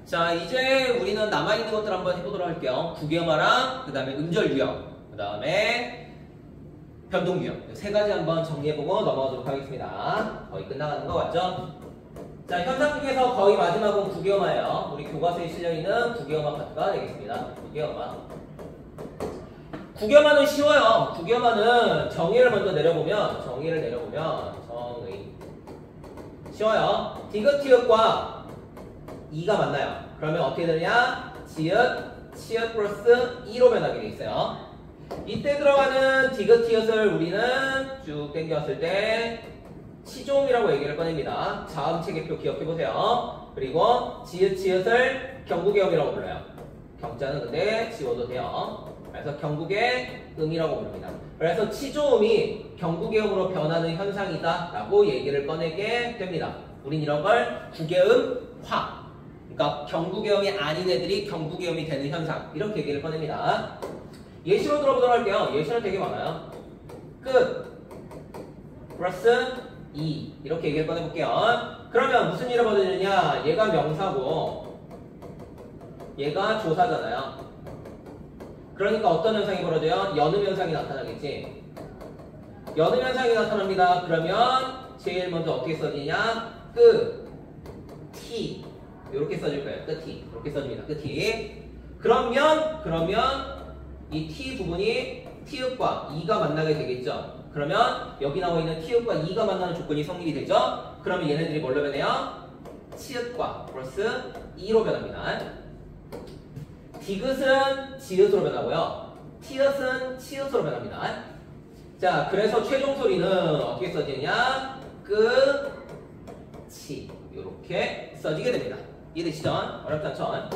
자, 이제 우리는 남아있는 것들 한번 해보도록 할게요. 구개엄화랑 그 다음에 음절유형, 그 다음에 변동유형 세 가지 한번 정리해보고 넘어가도록 하겠습니다. 거의 끝나가는 거 맞죠? 자, 현상 중에서 거의 마지막은 구개엄화예요. 우리 교과서에 실려있는 구개엄화 파트가 되겠습니다. 구개엄화. 구개엄화는 쉬워요. 구개엄화는 정의를 먼저 내려보면 정의 쉬워요. 디귿, 티귿과 2가 만나요. 그러면 어떻게 되느냐? 치읓 플러스 2로 변하게 돼 있어요. 이때 들어가는 디귿, 티귿을 우리는 쭉 당겼을 때 치조음이라고 얘기를 꺼냅니다. 자음체계표 기억해보세요. 그리고 지읒을 경국의 음이라고 불러요. 경자는 근데 지워도 돼요. 그래서 경국의 음이라고 부릅니다. 그래서 치조음이 경국의 음으로 변하는 현상이다 라고 얘기를 꺼내게 됩니다. 우린 이런 걸 구개음화, 그러니까 경국의 음이 아닌 애들이 경국의 음이 되는 현상, 이렇게 얘기를 꺼냅니다. 예시로 들어보도록 할게요. 예시는 되게 많아요. 끝 플러스 2 이렇게 얘기를 꺼내볼게요. 그러면 무슨 일이 벌어지느냐? 얘가 명사고 얘가 조사잖아요. 그러니까 어떤 현상이 벌어져요? 연음 현상이 나타나겠지. 연음 현상이 나타납니다. 그러면 제일 먼저 어떻게 써지냐? 티 이렇게 써줄 거예요. 끝이 이렇게 써줍니다. 끝이. 그러면 이 티 부분이 티읕과 2가 만나게 되겠죠. 그러면 여기 나와 있는 티읕과 2가 만나는 조건이 성립이 되죠. 그러면 얘네들이 뭘로 변해요? 치읓과 플러스 2로 변합니다. 디귿은 지읒으로 변하고요. 티읕은 치읓으로 변합니다. 자, 그래서 최종 소리는 어떻게 써지느냐? 끝이 이렇게 써지게 됩니다. 이해되시죠? 어렵지 않죠?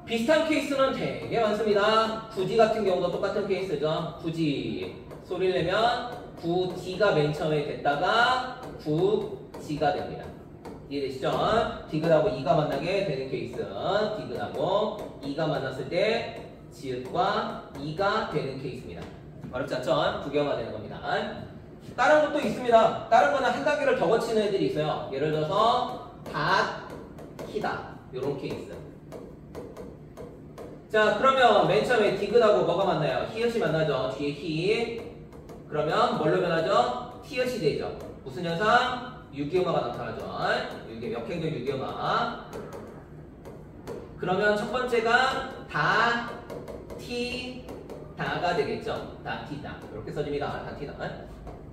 비슷한 케이스는 되게 많습니다. 구지 같은 경우도 똑같은 케이스죠. 구지 소리를 내면 구디가 맨 처음에 됐다가 구지가 됩니다. 이해되시죠? 디귿하고 2가 만나게 되는 케이스. 디귿하고 2가 만났을 때 지읒과 2가 되는 케이스입니다. 어렵지 않죠? 구개엄화 되는 겁니다. 다른 것도 있습니다. 다른 거는 한 단계를 더 거치는 애들이 있어요. 예를 들어서 키다 이런 케이스. 자, 그러면 맨 처음에 디귿하고 뭐가 만나요? 히읗이 만나죠. 뒤에 히. 그러면 뭘로 변하죠? 티읕이 되죠. 무슨 현상? 유기음화가 나타나죠. 역행적 유기음화. 그러면 첫 번째가 다가 되겠죠. 다티다 이렇게 써집니다.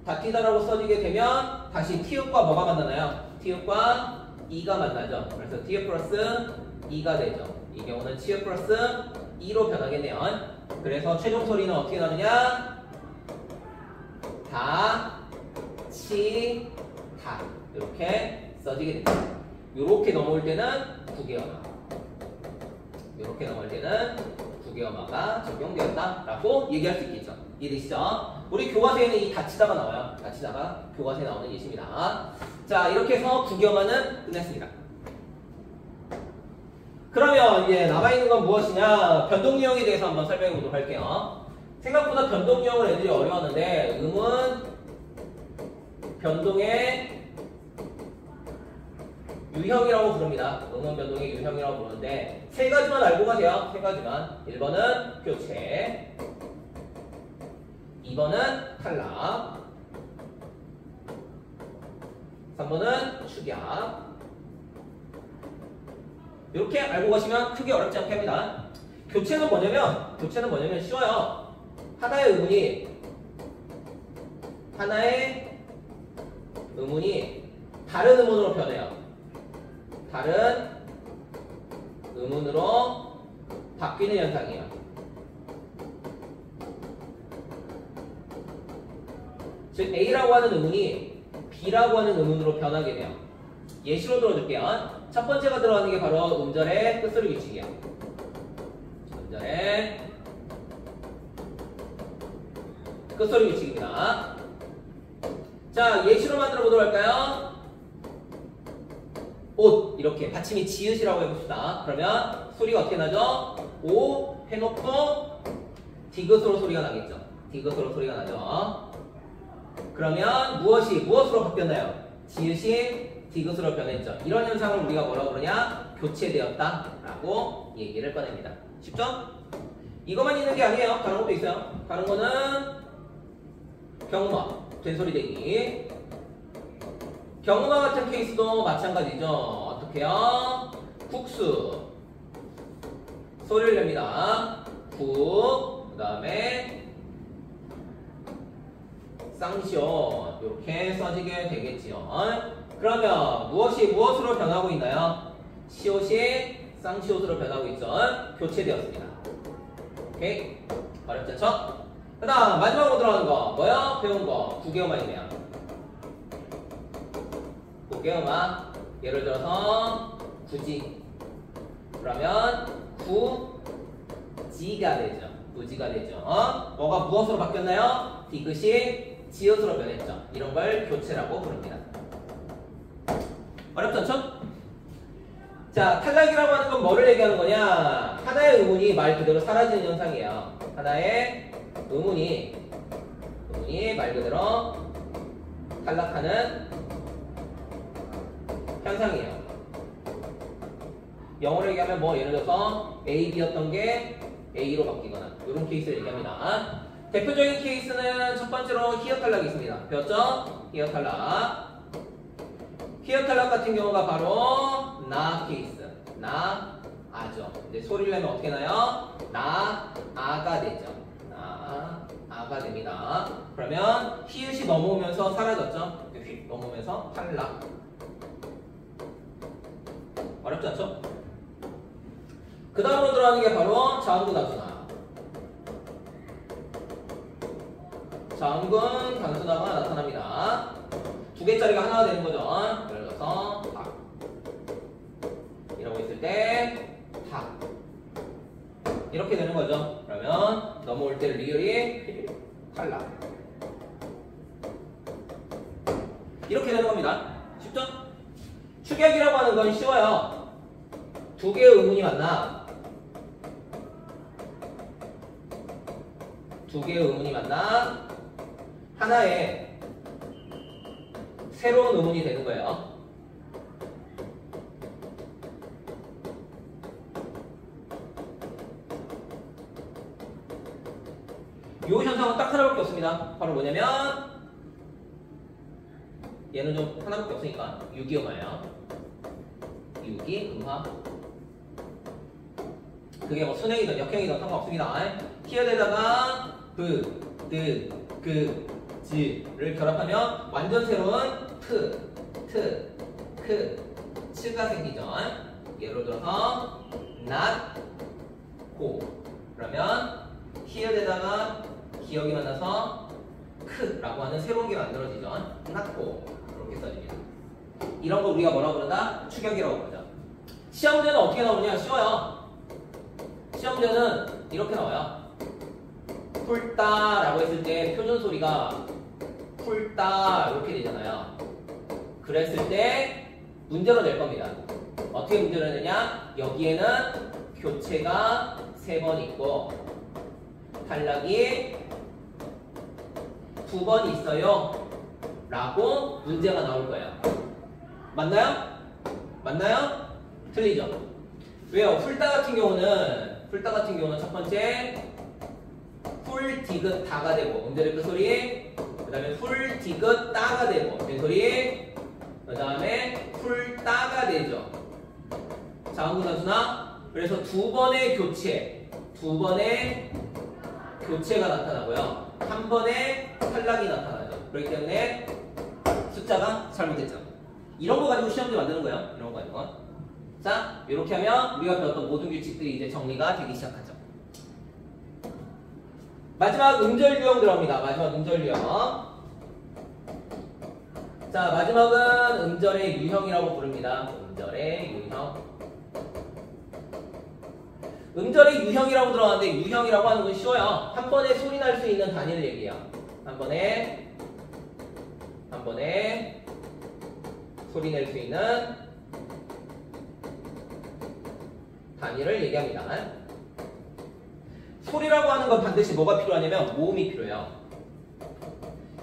다티다라고 써지게 되면 다시 티읕과 뭐가 만나나요? 티읕과 2가 만나죠. 그래서 티읕 플러스 2가 되죠. 이 경우는 치읓 플러스 2로 변하겠네요. 그래서 최종 소리는 어떻게 나느냐? 다 이렇게 써지게 됩니다. 이렇게 넘어올 때는 구개엄화, 이렇게 넘어올 때는 구개엄화가 적용되었다라고 얘기할 수 있겠죠. 이해되시죠? 우리 교과서에는 이 다치다가 나와요. 다치다가 교과서에 나오는 예시입니다. 자, 이렇게 해서 구개엄화는 끝냈습니다. 그러면 이제 남아있는 건 무엇이냐? 변동유형에 대해서 한번 설명해 보도록 할게요. 생각보다 변동유형을 애들이 어려워하는데 음은 변동의 유형이라고 부릅니다. 음은 변동의 유형이라고 부르는데 세 가지만 알고 가세요. 세 가지만. 1번은 교체, 2번은 탈락, 3번은 축약. 이렇게 알고 가시면 크게 어렵지 않게 합니다. 교체는 뭐냐면 쉬워요. 하나의 음운이 다른 음운으로 변해요. 다른 음운으로 바뀌는 현상이에요. 즉 A라고 하는 음운이 B라고 하는 음운으로 변하게 돼요. 예시로 들어줄게요. 첫 번째가 들어가는 게 바로 음절의 끝소리 규칙이에요. 음절의 끝소리 규칙입니다. 자, 예시로 만들어 보도록 할까요? 옷 이렇게 받침이 지읒이라고 해봅시다. 그러면 소리가 어떻게 나죠? 오 해놓고 디귿으로 소리가 나겠죠. 디귿으로 소리가 나죠. 그러면 무엇으로 바뀌었나요? 지읒이 디귿으로 변했죠. 이런 현상을 우리가 뭐라고 그러냐? 교체되었다라고 얘기를 꺼냅니다. 쉽죠? 이것만 있는 게 아니에요. 다른 것도 있어요. 다른 거는 경음화, 된소리되기. 경음화 같은 케이스도 마찬가지죠. 어떻게요? 국수. 소리를 냅니다. 국, 그 다음에 쌍시옷. 이렇게 써지게 되겠지요. 그러면 무엇이 무엇으로 변하고 있나요? 시옷이 쌍시옷으로 변하고 있죠. 교체되었습니다. 오케이? 어렵지 않죠? 그 다음 마지막으로 들어가는 거 뭐요? 배운 거 구개음화이네요. 구개음화. 예를 들어서 구지. 그러면 구지가 되죠. 구지가 되죠. 뭐가 무엇으로 바뀌었나요? 디귿이 지읒으로 변했죠. 이런 걸 교체라고 부릅니다. 어렵지 않죠? 자, 탈락이라고 하는 건 뭐를 얘기하는 거냐? 하나의 의문이 말 그대로 사라지는 현상이에요. 하나의 의문이 말 그대로 탈락하는 현상이에요. 영어로 얘기하면 뭐 예를 들어서 A, B였던 게 A로 바뀌거나 이런 케이스를 얘기합니다. 대표적인 케이스는 첫 번째로 히어 탈락이 있습니다. 배웠죠? 히어 탈락. 히어 탈락 같은 경우가 바로 나 케이스. 나, 아죠. 이제 소리를 내면 어떻게 나요? 나, 아가 되죠. 나, 아가 됩니다. 그러면 히읗이 넘어오면서 사라졌죠? 휙 넘어오면서 탈락. 어렵지 않죠? 그 다음으로 들어가는 게 바로 자음군 단순화. 자음군 단순화가 나타납니다. 두 개짜리가 하나가 되는 거죠. 예를 들어서 닭 이라고 있을 때 닭 이렇게 되는 거죠. 그러면 넘어올 때 리을이 탈락 이렇게 되는 겁니다. 쉽죠? 축약이라고 하는 건 쉬워요. 두 개의 의문이 만나 하나의 새로운 의문이 되는 거예요. 이 현상은 딱 하나밖에 없습니다. 바로 뭐냐면 얘는 좀 하나밖에 없으니까 유기음화예요. 유기음화. 그게 뭐 순행이든 역행이든 상관없습니다. 히읗에다가 브, 드, 그, 지를 결합하면 완전 새로운 트, 크, 츠가 생기죠. 예를 들어서 not, 고. 그러면 히읗에다가 기억이 만나서 크라고 하는 새로운 게 만들어지죠. not 고. 이렇게 써집니다. 이런 거 우리가 뭐라고 부른다? 축약이라고 부르죠. 시험 문제는 어떻게 나오느냐? 쉬워요. 시험 문제는 이렇게 나와요. 풀다라고 했을 때 표준 소리가 풀다 이렇게 되잖아요. 그랬을 때 문제로 낼 겁니다. 어떻게 문제를 내냐? 여기에는 교체가 3번 있고 탈락이 2번 있어요 라고 문제가 나올 거예요. 맞나요? 맞나요? 틀리죠? 왜요? 풀다 같은 경우는 첫 번째 풀 디귿 다가 되고 음절의 끝소리, 그 다음에 풀 디귿 따가 되고 된소리, 그 다음에 풀 따가 되죠. 자음군 단순화. 그래서 두 번의 교체가 나타나고요. 한 번의 탈락이 나타나죠. 그렇기 때문에 숫자가 잘못됐죠. 이런 거 가지고 시험지 만드는 거예요. 이런 거 가지고. 자, 이렇게 하면 우리가 배웠던 모든 규칙들이 이제 정리가 되기 시작하죠. 마지막 음절 유형 들어갑니다. 마지막 음절 유형. 자, 마지막은 음절의 유형이라고 부릅니다. 음절의 유형. 음절의 유형이라고 들어가는데 유형이라고 하는 건 쉬워요. 한 번에 소리 날 수 있는 단위를 얘기해요. 한 번에 소리 낼 수 있는 단위를 얘기합니다. 소리라고 하는 건 반드시 뭐가 필요하냐면 모음이 필요해요.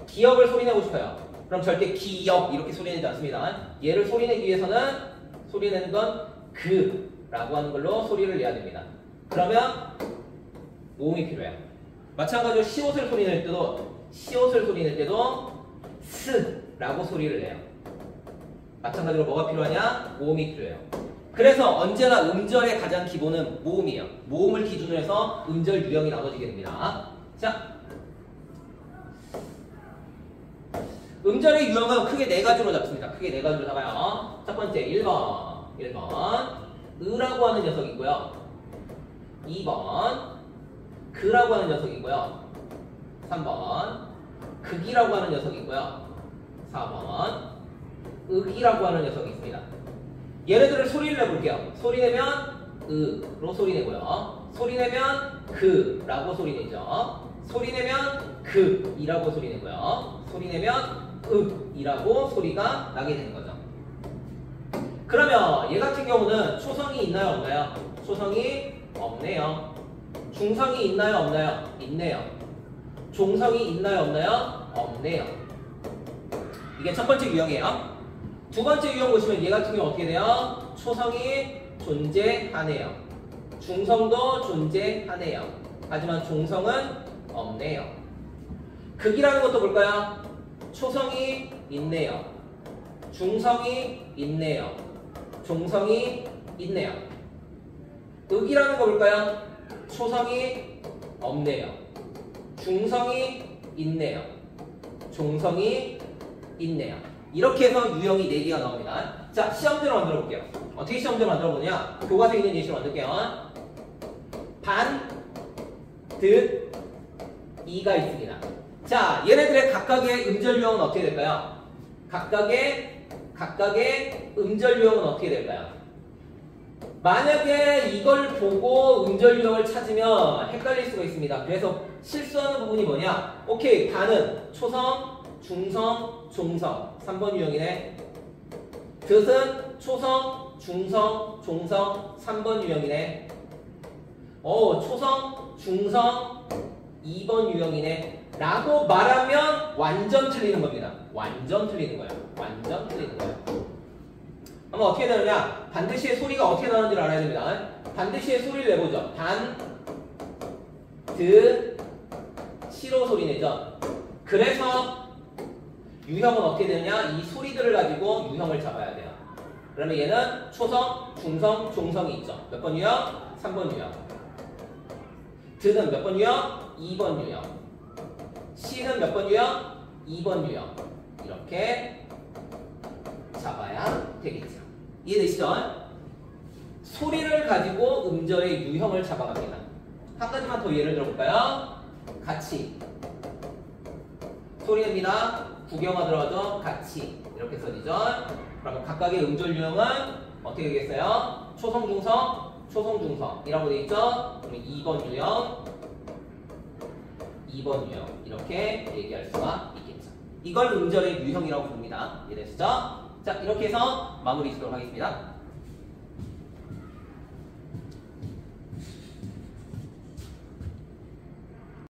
기억을 소리 내고 싶어요. 그럼 절대 기역 이렇게 소리내지 않습니다. 얘를 소리내기 위해서는 소리내는 건 그라고 하는 걸로 소리를 내야 됩니다. 그러면 모음이 필요해요. 마찬가지로 시옷을 소리낼 때도 스라고 소리를 내요. 마찬가지로 뭐가 필요하냐? 모음이 필요해요. 그래서 언제나 음절의 가장 기본은 모음이에요. 모음을 기준으로 해서 음절 유형이 나눠지게 됩니다. 자, 음절의 유형은 크게 네 가지로 잡습니다. 크게 네 가지로 잡아요. 첫 번째 1번 으라고 하는 녀석이고요. 2번 그라고 하는 녀석이고요. 3번 극이라고 하는 녀석이고요. 4번 윽이라고 하는 녀석이 있습니다. 얘네들을 소리를 내볼게요. 소리 내면 으로 소리 내고요. 소리 내면 그라고 소리 내죠. 소리 내면 극이라고 소리 내고요. 소리 내면 윽이라고 소리가 나게 되는 거죠. 그러면 얘 같은 경우는 초성이 있나요, 없나요? 초성이 없네요. 중성이 있나요, 없나요? 있네요. 종성이 있나요, 없나요? 없네요. 이게 첫 번째 유형이에요. 두 번째 유형 보시면 얘 같은 경우 어떻게 돼요? 초성이 존재하네요. 중성도 존재하네요. 하지만 종성은 없네요. 극이라는 것도 볼까요? 초성이 있네요. 중성이 있네요. 종성이 있네요. 윽이라는 거 볼까요? 초성이 없네요. 중성이 있네요. 종성이 있네요. 이렇게 해서 유형이 4개가 나옵니다. 자, 시험대로 만들어 볼게요. 어떻게 시험대로 만들어 보냐? 교과서에 있는 예시로 만들게요. 반, 듯, 이가 있습니다. 자, 얘네들의 각각의 음절 유형은 어떻게 될까요? 각각의 음절 유형은 어떻게 될까요? 만약에 이걸 보고 음절 유형을 찾으면 헷갈릴 수가 있습니다. 그래서 실수하는 부분이 뭐냐? 오케이, 반은 초성, 중성, 종성 3번 유형이네. 듯은 초성, 중성, 종성 3번 유형이네. 초성, 중성 2번 유형이네 라고 말하면 완전 틀리는 겁니다. 완전 틀리는 거예요. 완전 틀리는 거예요. 그럼 어떻게 되느냐? 반드시 소리가 어떻게 나오는지를 알아야 됩니다. 반드시 소리를 내보죠. 반, 드, 시로 소리 내죠. 그래서 유형은 어떻게 되느냐? 이 소리들을 가지고 유형을 잡아야 돼요. 그러면 얘는 초성, 중성, 종성이 있죠. 몇 번 유형? 3번 유형. 드는 몇 번 유형? 2번 유형. 시는 몇 번 유형? 2번 유형. 이렇게 잡아야 되겠죠. 이해되시죠? 소리를 가지고 음절의 유형을 잡아갑니다. 한 가지만 더 예를 들어볼까요? 같이. 소리 냅니다. 구경하 들어가죠. 같이. 이렇게 써지죠. 그러면 각각의 음절 유형은 어떻게 되겠어요? 초성, 중성, 초성, 중성이라고 되어 있죠. 그러면 2번 유형, 2번 유형 이렇게 얘기할 수가 있겠죠. 이걸 음절의 유형이라고 부릅니다. 이해되시죠? 자, 이렇게 해서 마무리 짓도록 하겠습니다.